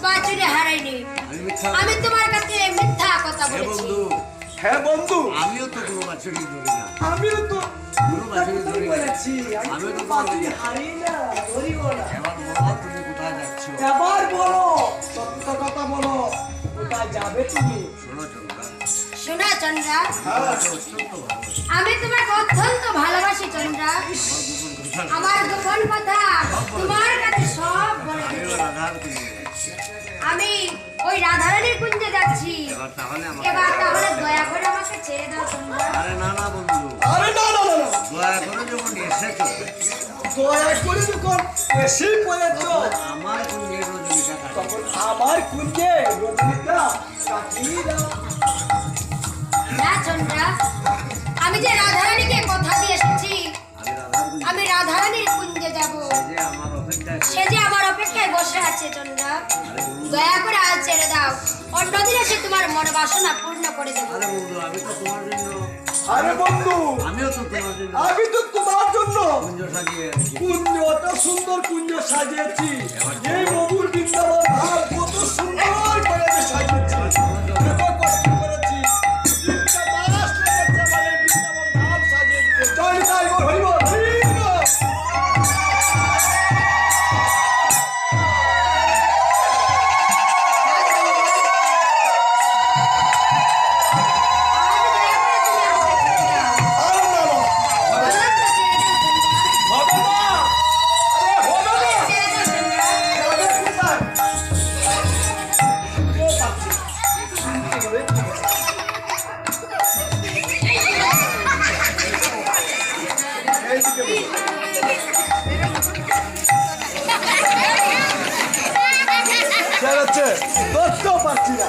বাছুরি হারাইনি। আমি তোমার কাছে মিথ্যা কথা বলেছি। হ্যাঁ বন্ধু, আমিও তো কোনো বাছুরি ধরি না। আমিও তো কোনো বাছুরি ধরি না। বলেছি আমি তো বাছুরি হারিয়ে না, ধরিও না। এবার বলো তুমি কোথায় যাচ্ছ? এবার বলো, সত্য কথা বলো, কোথায় যাবে তুমি? শোনো চন্দ্রা, শোনা চন্দ্রা, তোমাকে অত্যন্ত ভালোবাসি। আমি তোমাকে অত্যন্ত ভালোবাসি চন্দ্রা। আমার গোপন কথা আমার গোপন কথা তোমার কাছে সব বলে আমিও দেব। রাধার কুঞ্জে যাচ্ছি। আমি ওই রাধারানীর কুঞ্জে যাচ্ছি। এবার তাহলে এবার আমাকে তাহলে দয়া করে আমাকে ছেড়ে দাও চন্দ্রা। আরে না না বন্ধু, আরে না না না না, দয়া করে যখন এসেছো দয়া করে যখন এসে পড়েছ, আমার কুঞ্জের রজনীটা কাটে। তখন আমার কুঞ্জে রজনীটা কাটিয়ে দাও। না চন্দ্রা, আমি যে রাধারানীকে কথা দিয়ে এসেছি, আমি রাধার কুঞ্জে আমি রাধারানীর কুঞ্জে যাব। যে আমার অপেক্ষায় সে যে আমার অপেক্ষায় বসে আছে চন্দ্রা। দয়া করে আজ ছেড়ে দাও, অন্যদিন এসে তোমার মন বাসনা পূর্ণ করে দেবো। আরে বন্ধু, আমি তো তোমার জন্য আরে বন্ধু, আমিও তো তোমার জন্য আমি তো তোমার জন্য কুঞ্জ সাজিয়ে রেখেছি। কুঞ্জ, অত সুন্দর কুঞ্জ সাজিয়েছি। এই মধুর বৃন্দাবন ধাম কত সুন্দর করে আমি সাজিয়েছি, কত কষ্ট করেছি। 3টা মাস লেগেছে আমার এই বৃন্দাবন ধাম সাজিয়ে দিতে। জয় নিতাই গৌর হরি বল, হরি বল। আরে না না, হবে না। আরে হবে না। যাবে কোথায়? কেউ পাচ্ছে না। এইদিকে বসো। ছেড়েছে, ধরতেও পারছি না।